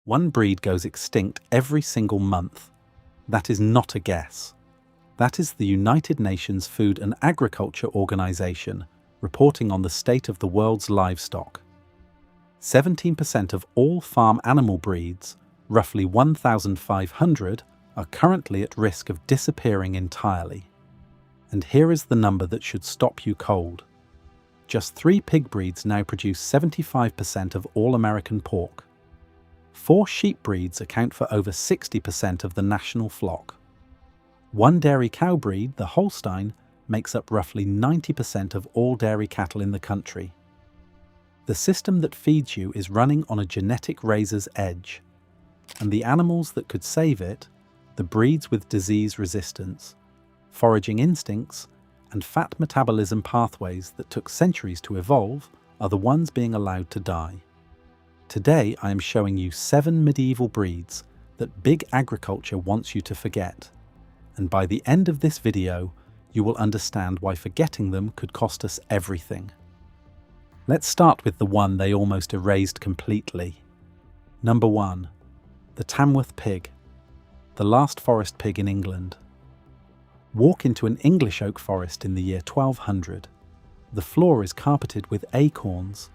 One breed goes extinct every single month. That is not a guess. That is the United Nations Food and Agriculture Organization reporting on the state of the world's livestock. 17% of all farm animal breeds, roughly 1,500, are currently at risk of disappearing entirely. And here is the number that should stop you cold. Just 3 pig breeds now produce 75% of all American pork. 4 sheep breeds account for over 60% of the national flock. 1 dairy cow breed, the Holstein, makes up roughly 90% of all dairy cattle in the country. The system that feeds you is running on a genetic razor's edge, and the animals that could save it, the breeds with disease resistance, foraging instincts, and fat metabolism pathways that took centuries to evolve, are the ones being allowed to die. Today I am showing you 7 medieval breeds that big agriculture wants you to forget, and by the end of this video you will understand why forgetting them could cost us everything. Let's start with the one they almost erased completely. Number 1. The Tamworth pig, the last forest pig in England. Walk into an English oak forest in the year 1200. The floor is carpeted with acorns,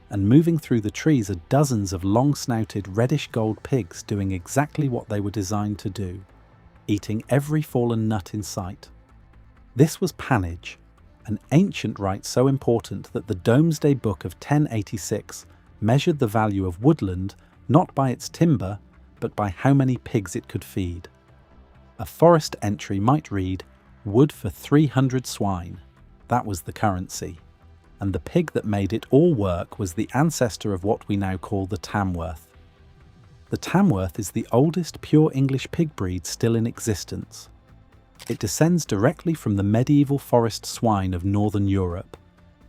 and moving through the trees are dozens of long-snouted reddish-gold pigs doing exactly what they were designed to do, eating every fallen nut in sight. This was pannage, an ancient rite so important that the Domesday Book of 1086 measured the value of woodland not by its timber, but by how many pigs it could feed. A forest entry might read, "Wood for 300 swine." That was the currency. And the pig that made it all work was the ancestor of what we now call the Tamworth. The Tamworth is the oldest pure English pig breed still in existence. It descends directly from the medieval forest swine of northern Europe,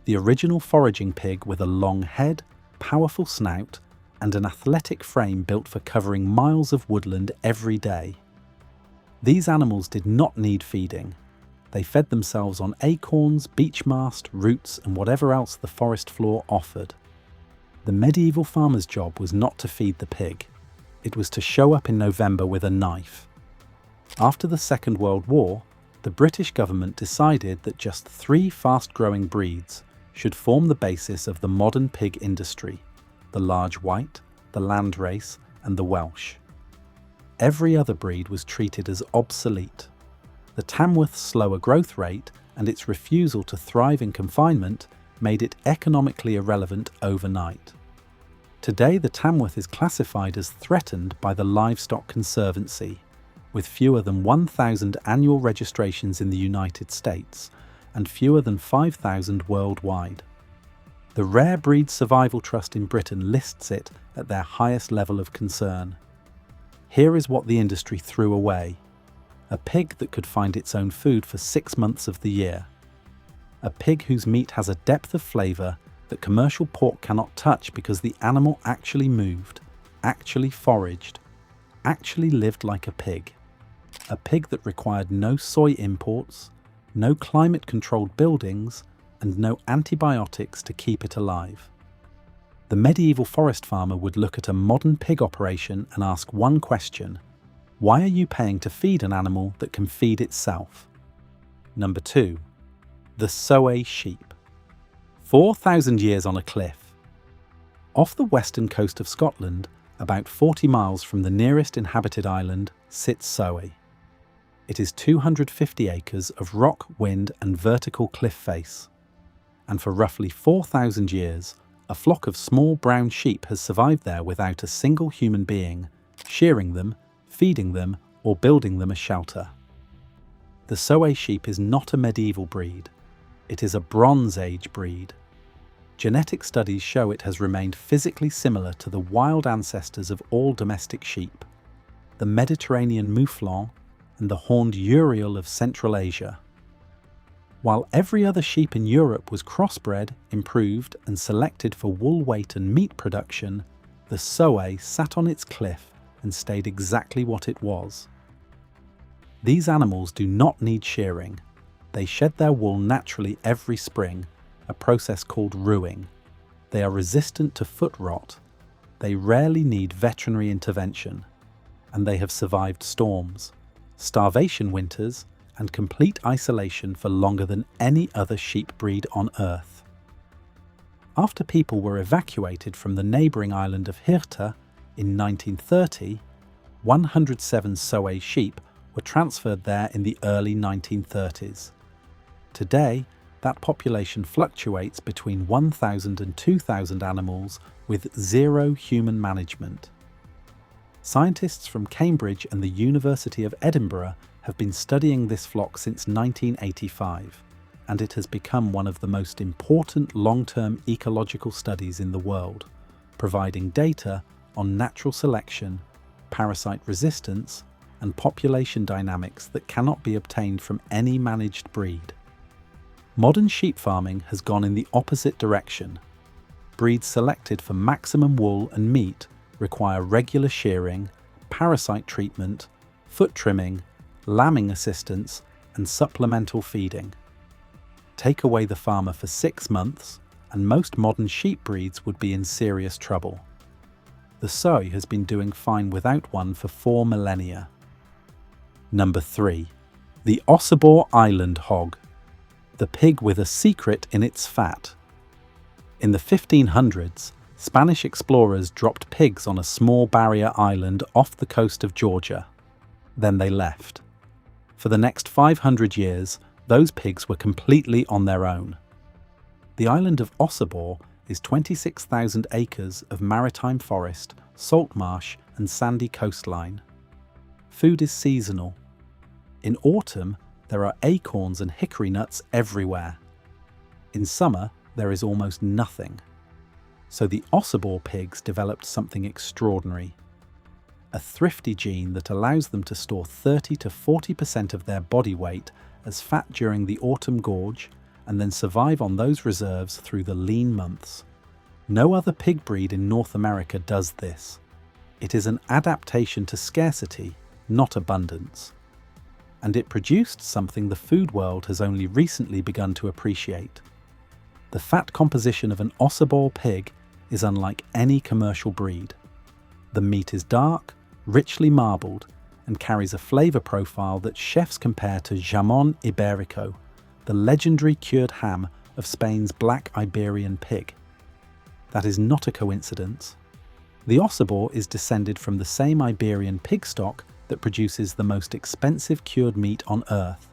the original foraging pig with a long head, powerful snout, and an athletic frame built for covering miles of woodland every day. These animals did not need feeding. They fed themselves on acorns, beech mast, roots, and whatever else the forest floor offered. The medieval farmer's job was not to feed the pig. It was to show up in November with a knife. After the Second World War, the British government decided that just 3 fast-growing breeds should form the basis of the modern pig industry: the large white, the landrace, and the Welsh. Every other breed was treated as obsolete. The Tamworth's slower growth rate and its refusal to thrive in confinement made it economically irrelevant overnight. Today, the Tamworth is classified as threatened by the Livestock Conservancy, with fewer than 1,000 annual registrations in the United States and fewer than 5,000 worldwide. The Rare Breed Survival Trust in Britain lists it at their highest level of concern. Here is what the industry threw away: a pig that could find its own food for 6 months of the year. A pig whose meat has a depth of flavour that commercial pork cannot touch because the animal actually moved, actually foraged, actually lived like a pig. A pig that required no soy imports, no climate-controlled buildings, and no antibiotics to keep it alive. The medieval forest farmer would look at a modern pig operation and ask one question: why are you paying to feed an animal that can feed itself? Number 2. The Soay sheep. 4,000 years on a cliff. Off the western coast of Scotland, about 40 miles from the nearest inhabited island, sits Soay. It is 250 acres of rock, wind, and vertical cliff face. And for roughly 4,000 years, a flock of small brown sheep has survived there without a single human being, shearing them, feeding them, or building them a shelter. The Soay sheep is not a medieval breed. It is a Bronze Age breed. Genetic studies show it has remained physically similar to the wild ancestors of all domestic sheep, the Mediterranean mouflon and the horned urial of Central Asia. While every other sheep in Europe was crossbred, improved, and selected for wool weight and meat production, the Soay sat on its cliff and stayed exactly what it was. These animals do not need shearing. They shed their wool naturally every spring, a process called ruing. They are resistant to foot rot. they rarely need veterinary intervention, and they have survived storms, starvation winters, and complete isolation for longer than any other sheep breed on Earth. After people were evacuated from the neighbouring island of Hirta in 1930, 107 Soay sheep were transferred there in the early 1930s. Today, that population fluctuates between 1,000 and 2,000 animals with zero human management. Scientists from Cambridge and the University of Edinburgh have been studying this flock since 1985, and it has become one of the most important long-term ecological studies in the world, providing data on natural selection, parasite resistance, and population dynamics that cannot be obtained from any managed breed. Modern sheep farming has gone in the opposite direction. Breeds selected for maximum wool and meat require regular shearing, parasite treatment, foot trimming, lambing assistance, and supplemental feeding. Take away the farmer for 6 months, and most modern sheep breeds would be in serious trouble. The Soay has been doing fine without one for 4 millennia. Number 3. The Ossabaw Island hog. The pig with a secret in its fat. In the 1500s, Spanish explorers dropped pigs on a small barrier island off the coast of Georgia. Then they left. For the next 500 years, those pigs were completely on their own. The island of Ossabaw is 26,000 acres of maritime forest, salt marsh, and sandy coastline. Food is seasonal. In autumn, there are acorns and hickory nuts everywhere. In summer, there is almost nothing. So the Ossabaw pigs developed something extraordinary. A thrifty gene that allows them to store 30 to 40% of their body weight as fat during the autumn gorge and then survive on those reserves through the lean months. No other pig breed in North America does this. It is an adaptation to scarcity, not abundance. And it produced something the food world has only recently begun to appreciate. The fat composition of an Ossabaw pig is unlike any commercial breed. The meat is dark, richly marbled, and carries a flavour profile that chefs compare to jamón ibérico, the legendary cured ham of Spain's black Iberian pig. That is not a coincidence. The Ossabaw is descended from the same Iberian pig stock that produces the most expensive cured meat on Earth.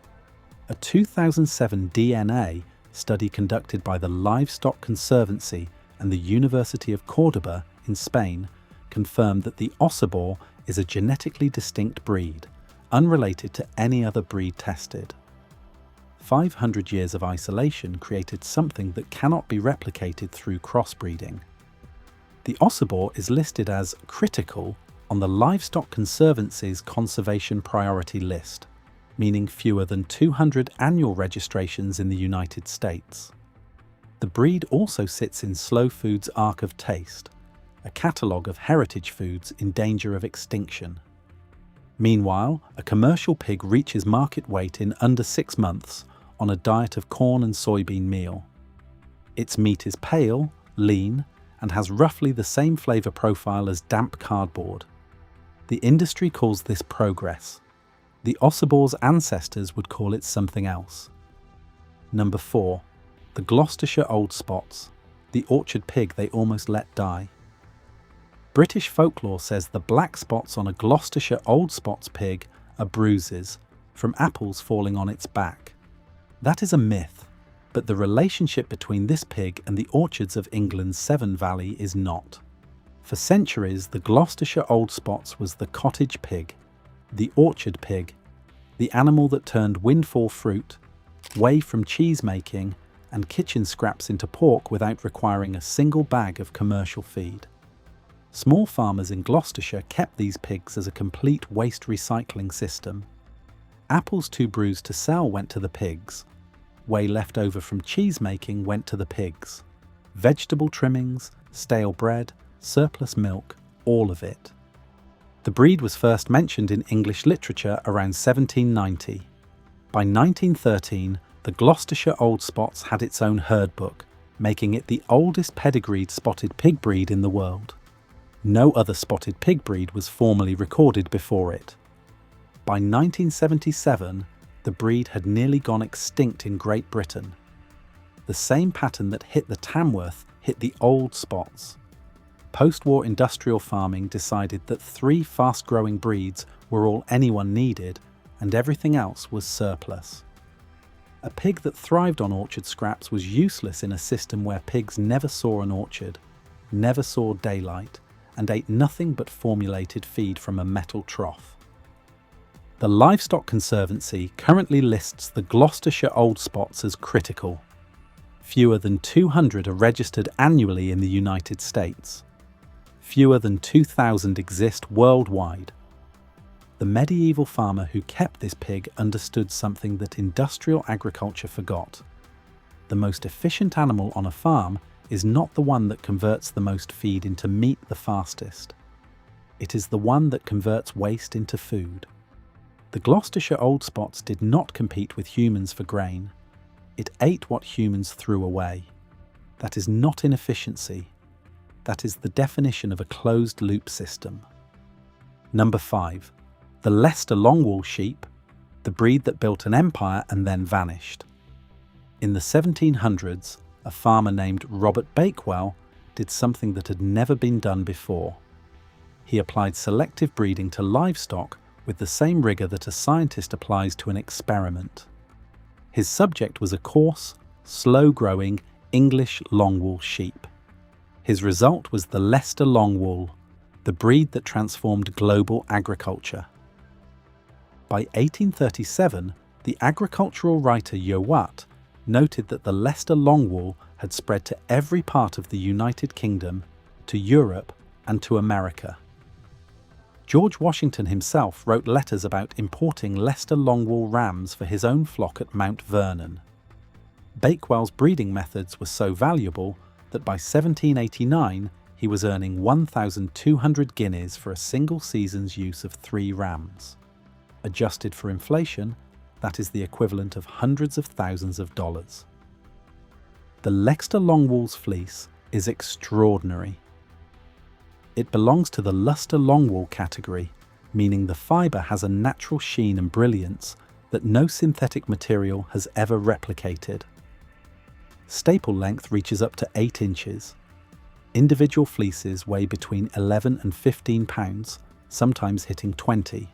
A 2007 DNA study conducted by the Livestock Conservancy and the University of Córdoba in Spain confirmed that the Ossabaw is a genetically distinct breed, unrelated to any other breed tested. 500 years of isolation created something that cannot be replicated through crossbreeding. The Ossabaw is listed as critical on the Livestock Conservancy's conservation priority list, meaning fewer than 200 annual registrations in the United States. The breed also sits in Slow Food's Ark of Taste, a catalogue of heritage foods in danger of extinction. Meanwhile, a commercial pig reaches market weight in under 6 months on a diet of corn and soybean meal. Its meat is pale, lean, and has roughly the same flavour profile as damp cardboard. The industry calls this progress. The Ossabaw's ancestors would call it something else. Number 4. The Gloucestershire Old Spots, the orchard pig they almost let die. British folklore says the black spots on a Gloucestershire Old Spots pig are bruises from apples falling on its back. That is a myth, but the relationship between this pig and the orchards of England's Severn Valley is not. For centuries, the Gloucestershire Old Spots was the cottage pig, the orchard pig, the animal that turned windfall fruit, whey from cheese making, and kitchen scraps into pork without requiring a single bag of commercial feed. Small farmers in Gloucestershire kept these pigs as a complete waste recycling system. Apples too bruised to sell went to the pigs. Whey left over from cheese making went to the pigs. Vegetable trimmings, stale bread, surplus milk, all of it. The breed was first mentioned in English literature around 1790. By 1913, the Gloucestershire Old Spots had its own herd book, making it the oldest pedigreed spotted pig breed in the world. No other spotted pig breed was formally recorded before it. By 1977, the breed had nearly gone extinct in Great Britain. The same pattern that hit the Tamworth hit the Old Spots. Post-war industrial farming decided that 3 fast-growing breeds were all anyone needed, and everything else was surplus. A pig that thrived on orchard scraps was useless in a system where pigs never saw an orchard, never saw daylight, and ate nothing but formulated feed from a metal trough. The Livestock Conservancy currently lists the Gloucestershire Old Spots as critical. Fewer than 200 are registered annually in the United States. Fewer than 2,000 exist worldwide. The medieval farmer who kept this pig understood something that industrial agriculture forgot. The most efficient animal on a farm is not the one that converts the most feed into meat the fastest. It is the one that converts waste into food. The Gloucestershire Old Spots did not compete with humans for grain. It ate what humans threw away. That is not inefficiency. That is the definition of a closed-loop system. Number 5. The Leicester Longwool sheep, the breed that built an empire and then vanished. In the 1700s, a farmer named Robert Bakewell did something that had never been done before. He applied selective breeding to livestock with the same rigor that a scientist applies to an experiment. His subject was a coarse, slow-growing English Longwool sheep. His result was the Leicester Longwool, the breed that transformed global agriculture. By 1837, the agricultural writer Youatt noted that the Leicester Longwool had spread to every part of the United Kingdom, to Europe, and to America. George Washington himself wrote letters about importing Leicester Longwool rams for his own flock at Mount Vernon. Bakewell's breeding methods were so valuable that by 1789 he was earning 1,200 guineas for a single season's use of 3 rams. Adjusted for inflation, that is the equivalent of hundreds of thousands of dollars. The Leicester Longwool's fleece is extraordinary. It belongs to the Leicester Longwool category, meaning the fibre has a natural sheen and brilliance that no synthetic material has ever replicated. Staple length reaches up to 8 inches. Individual fleeces weigh between 11 and 15 pounds, sometimes hitting 20.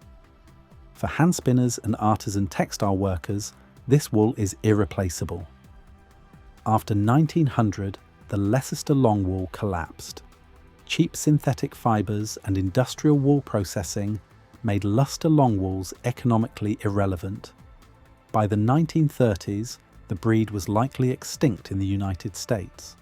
For hand spinners and artisan textile workers, this wool is irreplaceable. After 1900, the Leicester Longwool collapsed. Cheap synthetic fibres and industrial wool processing made Leicester Longwools economically irrelevant. By the 1930s, the breed was likely extinct in the United States.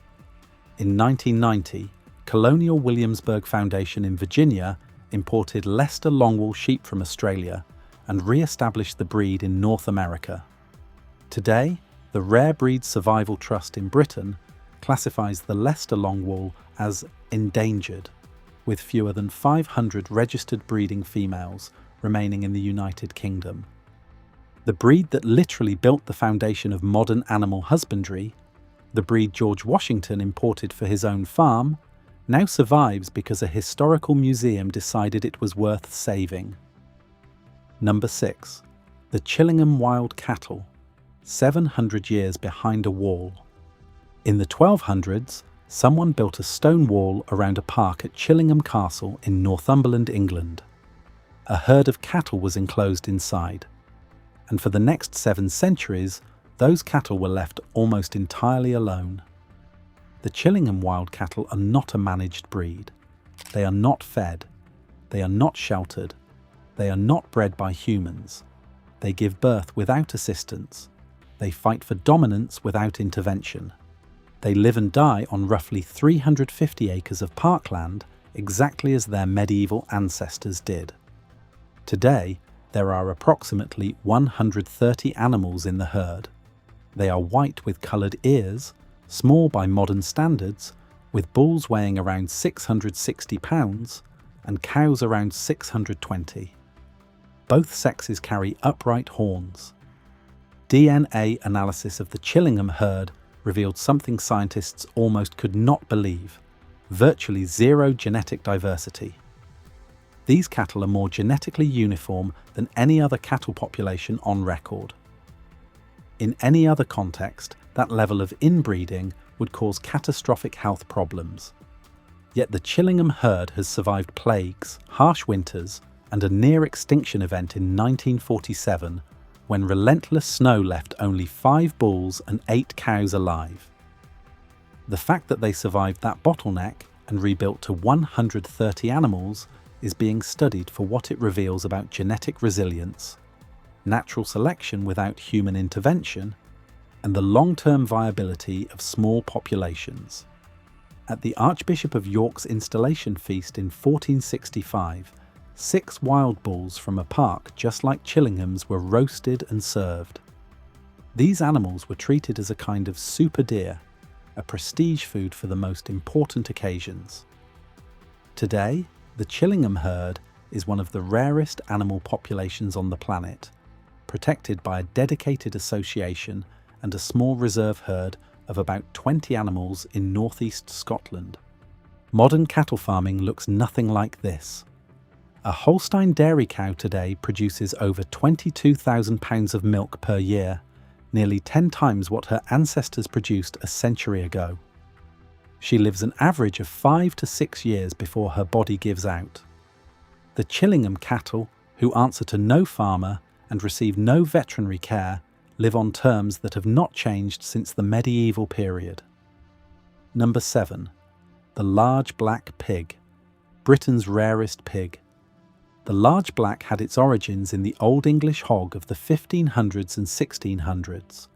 In 1990, Colonial Williamsburg Foundation in Virginia imported Leicester Longwool sheep from Australia and re-established the breed in North America. Today, the Rare Breeds Survival Trust in Britain classifies the Leicester Longwool as endangered, with fewer than 500 registered breeding females remaining in the United Kingdom. The breed that literally built the foundation of modern animal husbandry, the breed George Washington imported for his own farm, now survives because a historical museum decided it was worth saving. Number 6. The Chillingham wild cattle, 700 years behind a wall. In the 1200s, someone built a stone wall around a park at Chillingham Castle in Northumberland, England. A herd of cattle was enclosed inside, and for the next 7 centuries, those cattle were left almost entirely alone. The Chillingham wild cattle are not a managed breed. They are not fed. They are not sheltered. They are not bred by humans. They give birth without assistance. They fight for dominance without intervention. They live and die on roughly 350 acres of parkland, exactly as their medieval ancestors did. Today, there are approximately 130 animals in the herd. They are white with coloured ears, small by modern standards, with bulls weighing around 660 pounds and cows around 620. Both sexes carry upright horns. DNA analysis of the Chillingham herd revealed something scientists almost could not believe. virtually zero genetic diversity. These cattle are more genetically uniform than any other cattle population on record. In any other context, that level of inbreeding would cause catastrophic health problems. Yet the Chillingham herd has survived plagues, harsh winters, and a near-extinction event in 1947 when relentless snow left only 5 bulls and 8 cows alive. The fact that they survived that bottleneck and rebuilt to 130 animals is being studied for what it reveals about genetic resilience, natural selection without human intervention, and the long-term viability of small populations. At the Archbishop of York's installation feast in 1465, 6 wild bulls from a park just like Chillingham's were roasted and served. These animals were treated as a kind of super deer, a prestige food for the most important occasions. Today, the Chillingham herd is one of the rarest animal populations on the planet, protected by a dedicated association and a small reserve herd of about 20 animals in northeast Scotland. Modern cattle farming looks nothing like this. A Holstein dairy cow today produces over 22,000 pounds of milk per year, nearly 10 times what her ancestors produced a century ago. She lives an average of 5 to 6 years before her body gives out. The Chillingham cattle, who answer to no farmer and receive no veterinary care, live on terms that have not changed since the medieval period. Number 7. The large black pig, Britain's rarest pig. The large black had its origins in the Old English hog of the 1500s and 1600s.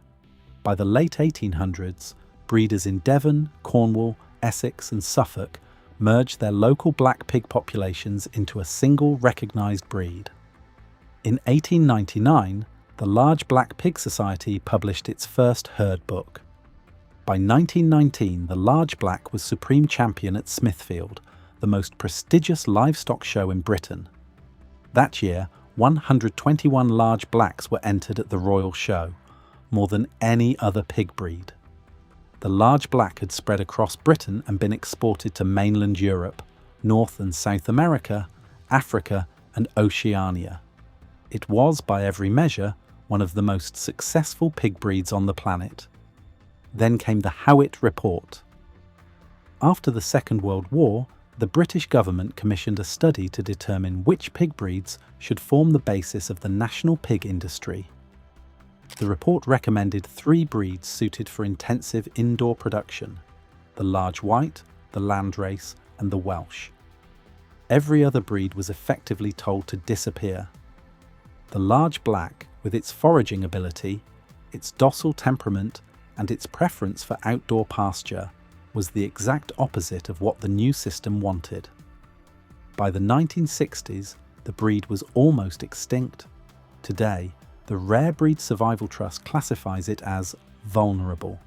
By the late 1800s, breeders in Devon, Cornwall, Essex and Suffolk merged their local black pig populations into a single recognised breed. In 1899, the Large Black Pig Society published its first herd book. By 1919, the Large Black was supreme champion at Smithfield, the most prestigious livestock show in Britain. That year, 121 large blacks were entered at the Royal Show, more than any other pig breed. The large black had spread across Britain and been exported to mainland Europe, North and South America, Africa and Oceania. It was, by every measure, one of the most successful pig breeds on the planet. Then came the Howitt Report. After the Second World War, the British government commissioned a study to determine which pig breeds should form the basis of the national pig industry. The report recommended 3 breeds suited for intensive indoor production: the large white, the landrace and the Welsh. Every other breed was effectively told to disappear. The large black, with its foraging ability, its docile temperament and its preference for outdoor pasture, was the exact opposite of what the new system wanted. By the 1960s, the breed was almost extinct. Today, the Rare Breed Survival Trust classifies it as vulnerable,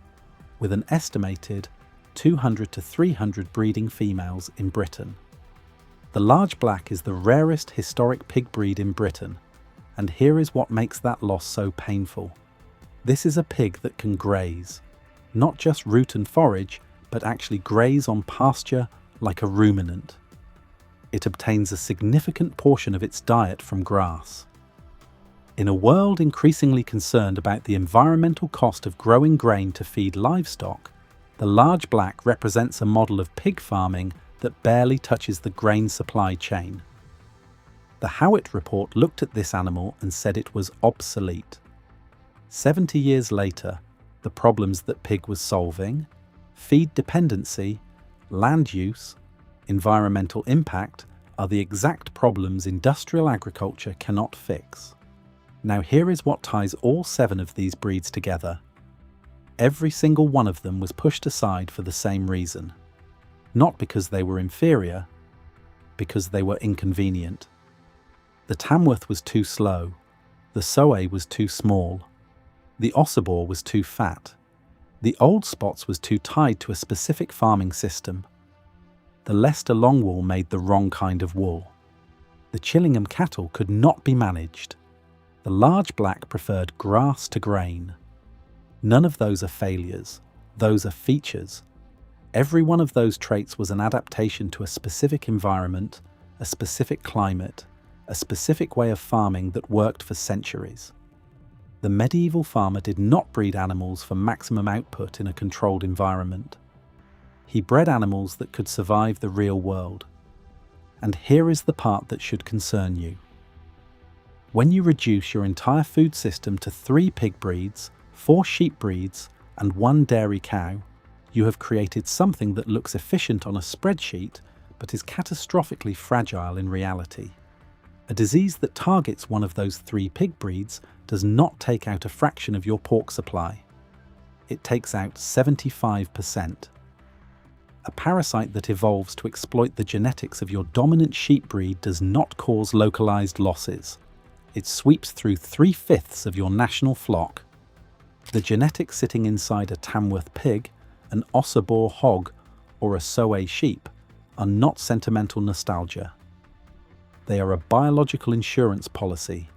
with an estimated 200 to 300 breeding females in Britain. The large black is the rarest historic pig breed in Britain, and here is what makes that loss so painful. This is a pig that can graze, not just root and forage, but actually graze on pasture like a ruminant. It obtains a significant portion of its diet from grass. In a world increasingly concerned about the environmental cost of growing grain to feed livestock, the large black represents a model of pig farming that barely touches the grain supply chain. The Howitt Report looked at this animal and said it was obsolete. 70 years later, the problems that pig was solving, feed dependency, land use, environmental impact, are the exact problems industrial agriculture cannot fix. Now here is what ties all 7 of these breeds together. Every single one of them was pushed aside for the same reason. Not because they were inferior, because they were inconvenient. The Tamworth was too slow, the Soay was too small, the Ossabaw was too fat, the Old Spots was too tied to a specific farming system. The Leicester Longwool made the wrong kind of wool. The Chillingham cattle could not be managed. The large black preferred grass to grain. None of those are failures, those are features. Every one of those traits was an adaptation to a specific environment, a specific climate, a specific way of farming that worked for centuries. The medieval farmer did not breed animals for maximum output in a controlled environment. He bred animals that could survive the real world. And here is the part that should concern you. When you reduce your entire food system to 3 pig breeds, 4 sheep breeds, and 1 dairy cow, you have created something that looks efficient on a spreadsheet but is catastrophically fragile in reality. A disease that targets one of those 3 pig breeds does not take out a fraction of your pork supply. It takes out 75%. A parasite that evolves to exploit the genetics of your dominant sheep breed does not cause localized losses. It sweeps through 3/5 of your national flock. The genetics sitting inside a Tamworth pig, an Ossabaw hog, or a Soay sheep are not sentimental nostalgia. They are a biological insurance policy.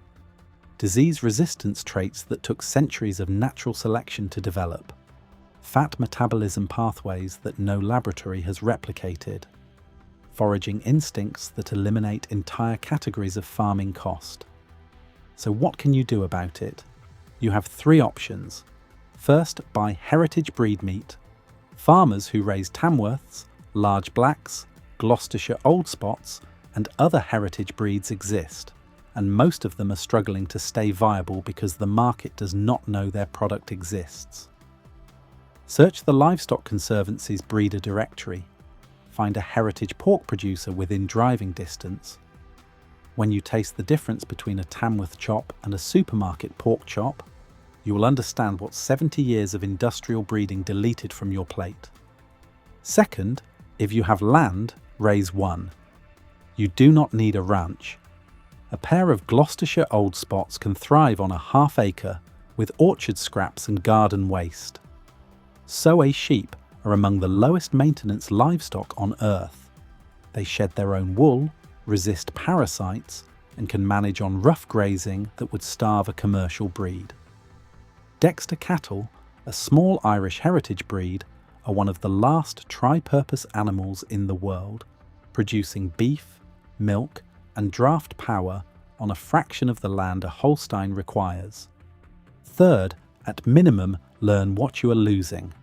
Disease resistance traits that took centuries of natural selection to develop. Fat metabolism pathways that no laboratory has replicated. Foraging instincts that eliminate entire categories of farming cost. So what can you do about it? You have 3 options. First, buy heritage breed meat. Farmers who raise Tamworths, large blacks, Gloucestershire Old Spots, and other heritage breeds exist, and most of them are struggling to stay viable because the market does not know their product exists. Search the Livestock Conservancy's breeder directory. Find a heritage pork producer within driving distance. When you taste the difference between a Tamworth chop and a supermarket pork chop, you will understand what 70 years of industrial breeding deleted from your plate. Second, if you have land, raise 1. You do not need a ranch. A pair of Gloucestershire Old Spots can thrive on a half-acre with orchard scraps and garden waste. Soay sheep are among the lowest maintenance livestock on earth. They shed their own wool, resist parasites, and can manage on rough grazing that would starve a commercial breed. Dexter cattle, a small Irish heritage breed, are one of the last tri-purpose animals in the world, producing beef, milk, and draft power on a fraction of the land a Holstein requires. Third, at minimum, learn what you are losing.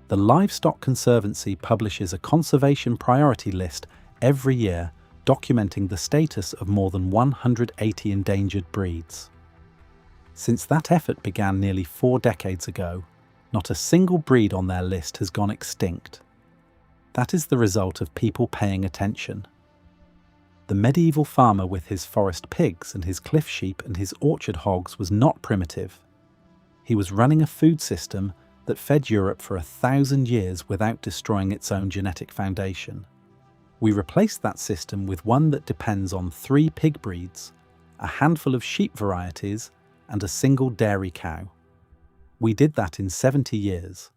The Livestock Conservancy publishes a conservation priority list every year documenting the status of more than 180 endangered breeds. Since that effort began nearly 4 decades ago, not a single breed on their list has gone extinct. That is the result of people paying attention. The medieval farmer with his forest pigs and his cliff sheep and his orchard hogs was not primitive. He was running a food system that fed Europe for 1,000 years without destroying its own genetic foundation. We replaced that system with one that depends on 3 pig breeds, a handful of sheep varieties, and a single dairy cow. We did that in 70 years.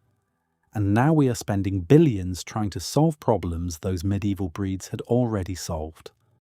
And now we are spending billions trying to solve problems those medieval breeds had already solved.